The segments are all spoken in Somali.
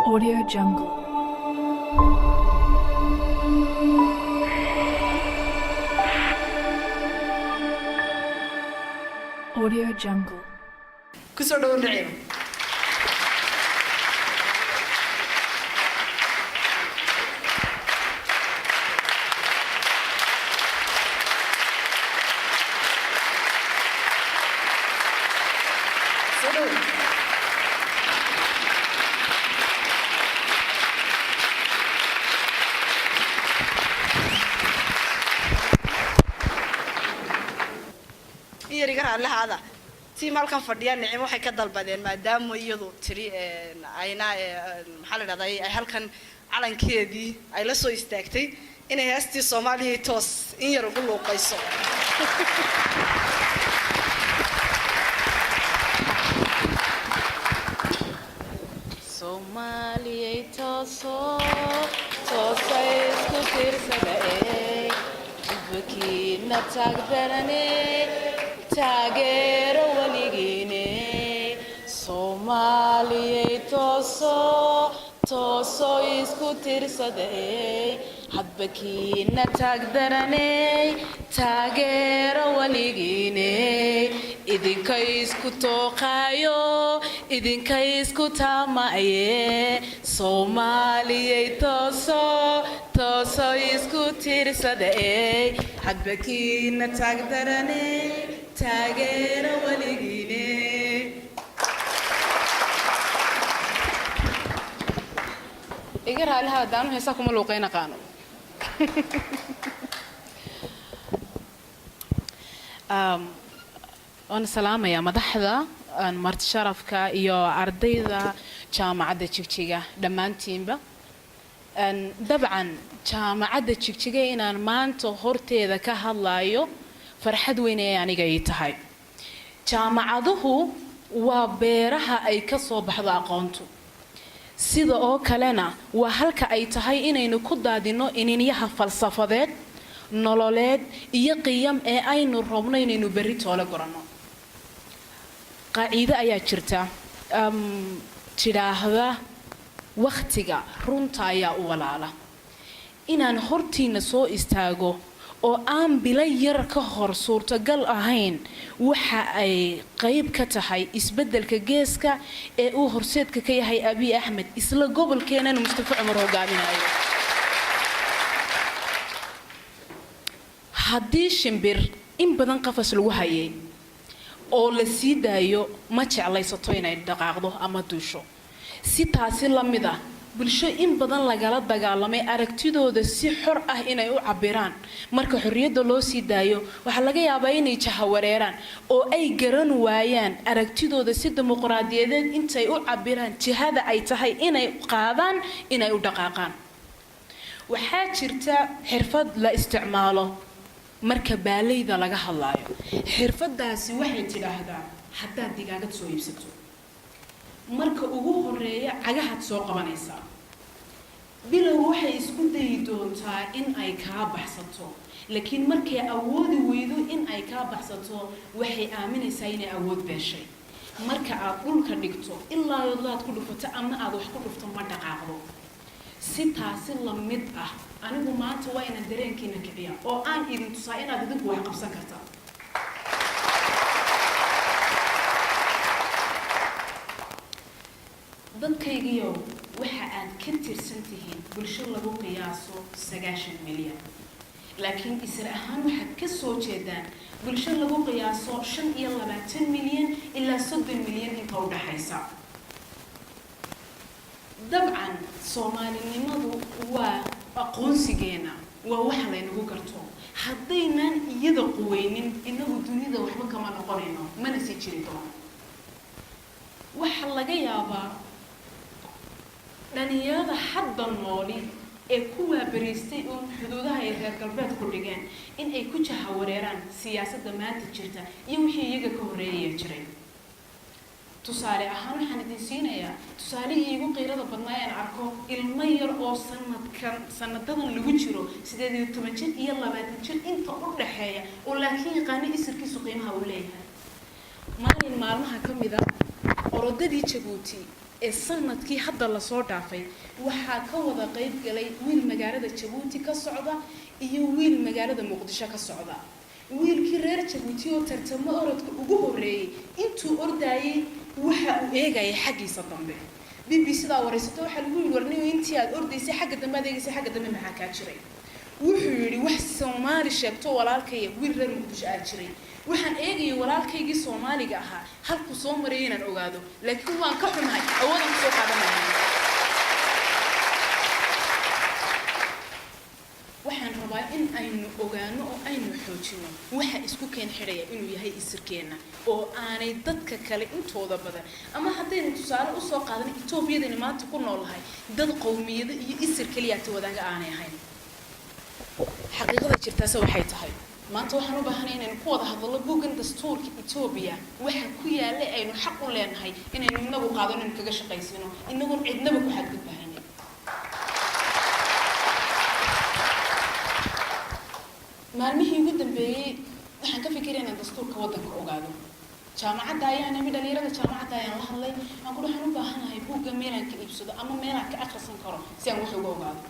Audio Jungle. Audio Jungle. kusoo dhawo Naciim. هذا تي مالكم فرديان نعيم waxay ka dalbadeen maadaama iyadu tiri ayna maxal raday ay halkan calankeedii ay la soo istaagtay inay heestii Soomaaliya toos in yar ugu luuqayso Soomaaliya tooso isku tirsaday bukiina tagdarane taageero waligiine Soomaaliya tooso isku tirsaday hadbakiina tagdarane taageero waligiine idinka isku tooqayo idinka isku taamaye Soomaaliya tooso isku tirsaday hadbakiina tagdarane taageero waligiine iga raalaha daanu heesa kuma luuqayna qaano aan salaamaya madaxda aan marti sharafka iyo ardayda jaamacadda Jigjiga dhamaantiinba dabcan jaamacadda Jigjiga inaan maanta horteeda ka hadlayo farxad weyn ee aniga ay tahay jaamacaduhu waa beeraha ay ka soo baxdo aqoontu sida oo kalena waa halka ay tahay inaynu ku daadino ininyaha falsafadeed nololeed iyo qiyam ee aynu rabno inaynu berri toole qorano qaacido ayaa jirta tiraahda waqtiga runta ayaa u walaala inaan hortiina soo istaago oo aan bila yar ka hor suurtagal ahayn waxa ay qayb ka tahay isbedelka geeska ee uu horseedka ka yahay Abiy Ahmed isla gobolkeenana Mustafa Umar hogaaminayo haddii shimbir in badan qafas lagu hayay oo la sii daayo ma jeclaysato inay dhaqaaqdo ama duusho si taasi la mid ah bulsho in badan lagala dagaalamay aragtidooda si xor ah inay u cabiraan marka xorriyada loo sii daayo waxa laga yaabaa inay jahawareeraan oo ay garan waayaan aragtidooda si dimuqraadiyadeed intay u cabiraan jihada ay tahay inay qaadaan inay u dhaqaaqaan waxaa jirta xirfad la isticmaalo marka baalayda laga hadlaayo xirfadaasi waxay tiraahdaa hadaa digaagad soo iibsato marka ugu horeeya cagaha soo qabanaysa bilow waxay isku dayi doontaa in ay ka baxsato laakiin markay awoodi weydo in ay ka baxsato waxay aaminaysaa inay awood beeshay marka aad dhulka dhigto ilaa aad ku dhufato ama aad wax ku dhufto ma dhaqaaqdo si taasi la mid ah anigu maanta waa inaan dareenkiina kiciya oo aan idin tusaa inaad idinku wax qabsan kartaa dadkaygiyo waxa aad ka tirsan tihiin bulsho lagu qiyaaso 90 milyan laakiin isra ahaan waxaad ka soo jeedaan bulsho lagu qiyaaso 25 milyan ilaa 30 milyan inta u dhaxaysa dabcan Soomaalinimadu waa aqoonsigeena waa wax la inagu garto haddaynan iyada quweynin inagu dunida waxba kama noqonayno mana sii jiri doono waxa laga yaabaa dhalinyarada hadda nooli ee kuwa bariistay oo xuduudaha ay reer galbeed ku dhigeen in ay ku jahawareeraan siyaasadda maanta jirta iyo wixii iyaga ka horeeyay jiray tusaale ahaan waxaan idin siinayaa tusaalihii ugu qiirada badnaa aan arko ilmo yar oo sanadadan lagu jiro 18 jir iyo 20 jir inta u dhaxeeya oo laakiin yaqaan isirkiisu qiimaha uu leeyahay maalin maalmaha kamida orodadii Djibouti sanadkii hadda la soo dhaafay waxaa ka wada qayb galay wiil magaalada Jabuuti ka socda iyo wiil magaalada Muqdisho ka socda wiilkii reer Jabuuti oo tartamo orodka ugu horeeyay intuu ordayay waxa uu eegayay xaqiisa dambe BBC-da waraysato waxa lagu yiri warniyo intii aad ordaysay xagga dambe adeegaysay xagga dambe maxaa ka jiray wuxuu yiri wax Soomaali sheegto walaalkay wiil reer Muqdisho ah jiray waxaan eegay walaalkaygii Soomaaliga ahaa halku soo maray inaan ogaado laakiin waan ka xumahay awoodan soo qaadanay waxaan rabaa in aynu ogaano oo aynu xoojino waxa isku keen xiraya inuu yahay isirkeena oo aanay dadka kale intooda badan ama haddaynu tusaale u soo qaadano Itoobiyada maanta ku noolahay dad qowmiyada iyo isir kaliya wadaaga aanay ahayn xaqiiqada jirtaas waxay tahay maanta waxaan u baahanahay inaynu ku wada hadalno buugan dastuurka Itoobiya waxa ku yaala aynu xaq u leenahay inaynu inagu qaadano in kaga shaqeysano inagu cidnaba ku xadgudbahay maalmihii ugu dambeeyay waxaan ka fikiray inaan dastuurka wadanka ogaado jaamacadda ayaan mid dhalinyarada jaamacadda ayaan la hadlay aan ku waxaan u baahanahay buugga meelaan ka iibsado ama meelaan ka akhrisan karo si aan wax uga ogaado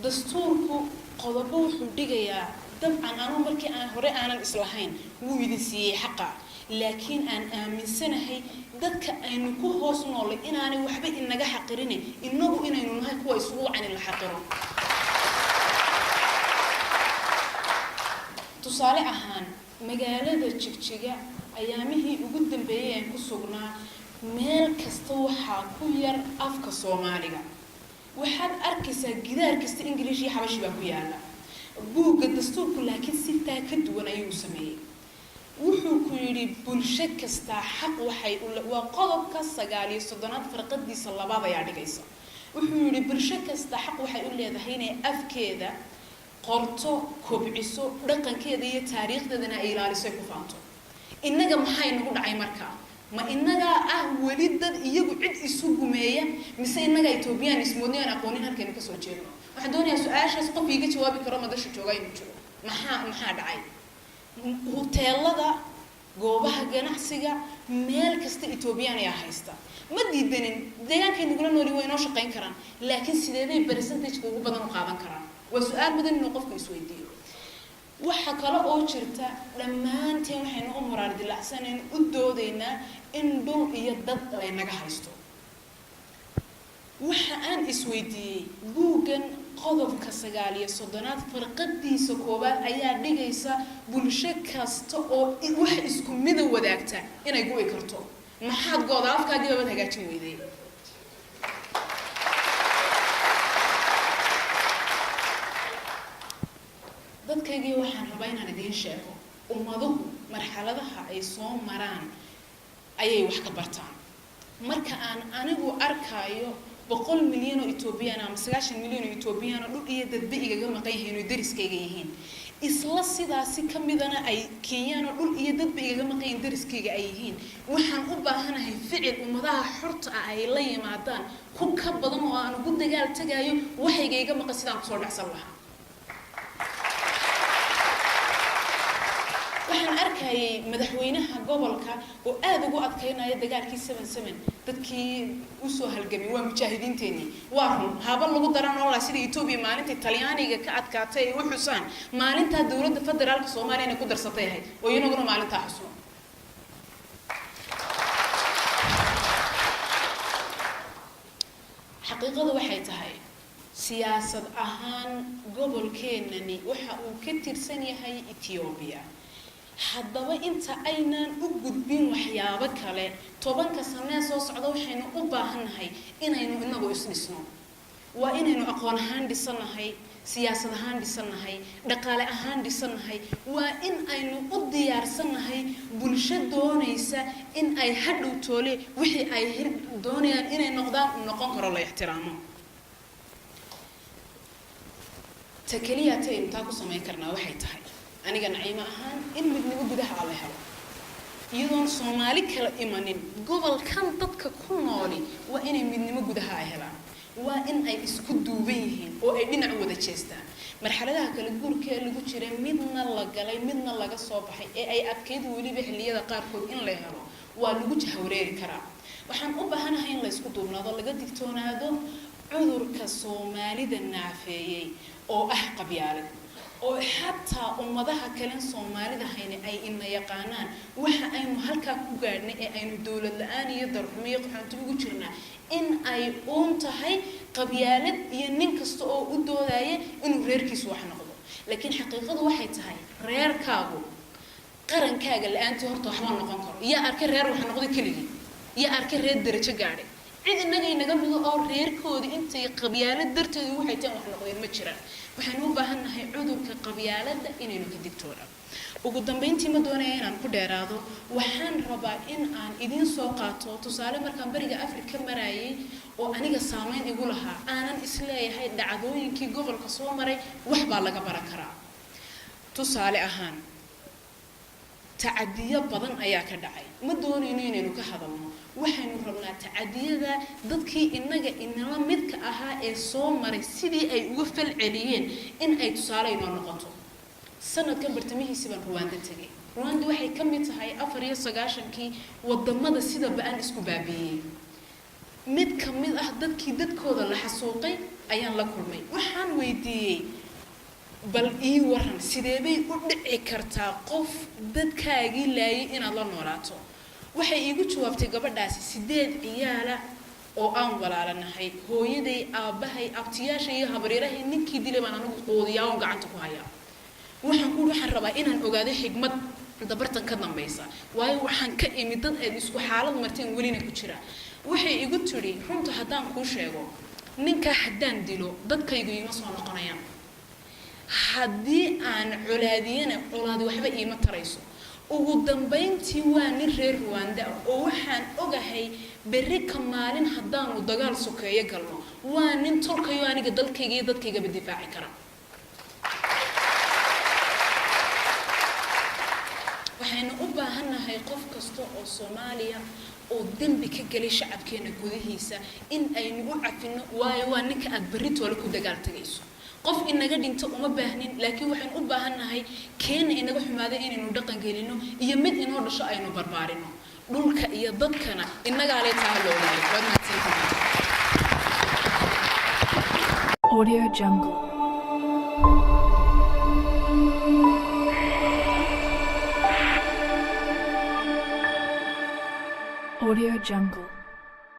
dastuurku qodobo wuxuu dhigayaa dabcan aanu markii aan hore aanan islahayn wuu idin siiyay xaqa laakiin aan aaminsanahay dadka aynu ku hoos noolay inaanay waxba inaga xaqirin inagu inaynu nahay kuwa isugu wacan la xaqiro tusaale ahaan magaalada Jigjiga ayaamihii ugu dambeeyay aan ku sugnaa meel kasta waxa ku yar afka Soomaaliga waxaad arkaysaa gidaar kasta Ingiriisi iyo Xabashi baa ku yaala buugga dastuurku laakiin si taa ka duwan ayuu sameeyay wuxuu ku yiri bulsho kasta xaq waxay waa qodobka 39 farqadiisa labaad ayaa dhigaysa wuxuu yiri bulsho kasta xaq waxay u leedahay inay afkeeda qorto kobciso dhaqankeeda iyo taariikhdeedana ay ilaaliso ku faanto inaga maxay nagu dhacay marka ma inaga wali dad iyagu cid isu gumeeya mise inaga Itoobiyaan ismoodeen aqoonin halkeen ka soo jeedo waxaan doonayaa su'aashaas qof iga jawaabi karo madasha jooga inuu jiro maxaa dhacay hoteelada goobaha ganacsiga meel kasta Itoobiyaan ay haysta ma diidanin deegaankeena gula nooli way noo shaqeyn karaan laakiin sideeday percentage ugu badan u qaadan karaan وسؤال بدن إنه قف يسويديه وحكلا أو شرطة لما أنت وحنا أمرار دي لحسن إن أدودينا إن دول يدد لينجح حيستو وحان يسويديه جوجن قضب كسجالية صدنات فرقدي سكوبات أيها دقيسة بولشكاست أو وح اسكم مذو وداكتا إنا يقوي كرتو ما حد قاضي أفكار دي ما بتهجتشي ويدي dadkaygii waxaan rabaa inaan idin sheego ummaduhu marxaladaha ay soo maraan ayay wax ka bartaan marka aan anigu arkayo 100 milyan oo Itoobiyaan ama 90 milyan oo Itoobiyaan oo dhul iyo dadba igaga maqan yihiin oo dariskayga yihiin isla sidaasi kamidana ay Kenyaan oo dhul iyo dadba igaga maqan yihiin dariskayga ay yihiin waxaan u baahanahay ficil ummadaha xorta ah ay la yimaadaan ku ka badan oo aan ugu dagaal tagayo waxayga maqan sidaan soo dhacsan lahaa waxaan arkayay madaxweynaha gobolka oo aad ugu adkaynaya dagaalkii 77 dadkii u soo halgamay waa mujaahidiinteeni waa run haba lagu daran oo la sida Itoobiya maalinta Talyaaniga ka adkaatay ee wuxuusan maalinta dawladda federaalka Soomaaliya ku darsatay ahayd oo iyaguna maalinta xusuus xaqiiqadu waxay tahay siyaasad ahaan gobolkeenani waxa uu ka tirsan yahay Itoobiya haddaba inta aynaan u gudbin waxyaabo kale 10 sano soo socda waxaynu u baahanahay inaynu inagu isdhisno waa inaynu aqoon ahaan dhisanahay siyaasad ahaan dhisanahay dhaqaale ahaan dhisanahay waa in aynu u diyaarsanahay bulsho doonaysa in ay hadhow toole wixii ay doonayaan inay noqon karo la ixtiraamo takaliyaatay inta ku sameyn karnaa waxay tahay aniga naciima ahaan in midnimo gudaha la helo iyadoon Soomaali kala imanin gobolkan dadka ku nooli waa inay midnimo gudaha ay helaan waa in ay isku duuban yihiin oo ay dhinac wada jeestaan marxaladaha kala guurka lagu jiray midna la galay midna laga soo baxay ee ay adkeyd waliba xilliyada qaar kood in la helo waa lagu jahwareeri karaa waxaan u baahanahay in la isku duubnaado laga digtoonaado cudurka Soomaalida naafeeyay oo ah qabyaalad oo xataa ummadaha kale Soomaalida hayna ay ina yaqaanaan waxa aynu halka ku gaadhnay ee aynu dawlad la'aan iyo darxumiyo qaxanti ugu jirnaa in ay tahay qabyaalad iyo nin kasta oo u doodaya inuu reerkiisu wax noqdo laakiin xaqiiqadu waxay tahay reerkaagu qarankaaga la'aantii horta wax ma noqon karo iyo arkay reer wax noqday kaliya iyo arkay reer darajo gaadhay cid inaga mido oo reerkooda intay qabyaalad darteedu waxay taan wax noqdeen ma jiraan waxaan u baahanahay cudurka qabyaaladda inaynu ka digtoona ugu dambeyntii ma doonaya inaan ku dheeraado waxaan rabaa in aan idin soo qaato tusaale markaan bariga Afrika maraayay oo aniga saameyn igu lahaa aanan isleeyahay dhacdooyinkii gobolka soo maray wax baa laga baran karaa tusaale ahaan tacadiyo badan ayaa ka dhacay ma doonayno inaynu ka hadalno waxaynu rabnaa tacadiyada dadkii inaga inala midka ahaa ee soo maray sidii ay uga falceliyeen in ay tusaale inoo noqoto sanadkan bartamihiisa baan Rwanda tagay Rwanda waxay ka mid tahay 94kii wadamada sida baan isku baabiyay mid ka mid ah dadkooda la xasuuqay ayaan la kulmay waxaan weydiiyay bal ii waran sidee bay u dhici kartaa qof dadkaagii laayay inaad la noolaato waxay iigu jawaabtay gabadhaasi 8 ciyaala oo aan walaalanahay hooyaday aabahay abtiyaashay iyo habaryarahay ninkii dilay baan anigu qoodiyaa gacanta ku hayaa waxaan rabaa inaan ogaado xigmad dabartan ka dambaysa waayo waxaan ka imid dad ay isku xaalad marteen welina ku jira waxay igu tiri runta hadaan ku sheego ninka haddaan dilo dadkaygu ima soo noqonayaan haddii aan colaadiyana colaadi waxba iima tarayso ugu dambeyntii waa nin reer Rwanda oo waxaan ogahay berri ka maalin haddaanu dagaal sokeeyo galno waa nin tolkayo aniga dalkayga iyo dadkayga difaaci kara waxaynu u baahanahay qof kasta oo Soomaaliya oo dambi ka galay shacabkeena gudihiisa in aynu u cafino waayo waa ninka aad berri toole ku dagaal tagayso qof inaga dhinto uma baahnin laakiin waxaan u baahanahay keena inaga xumaado inaynu dhaqan gelino iyo mid inoo dhasho aynu barbaarino dhulka iyo dadkana inaga leh taaloolay Audio Jungle. Audio Jungle.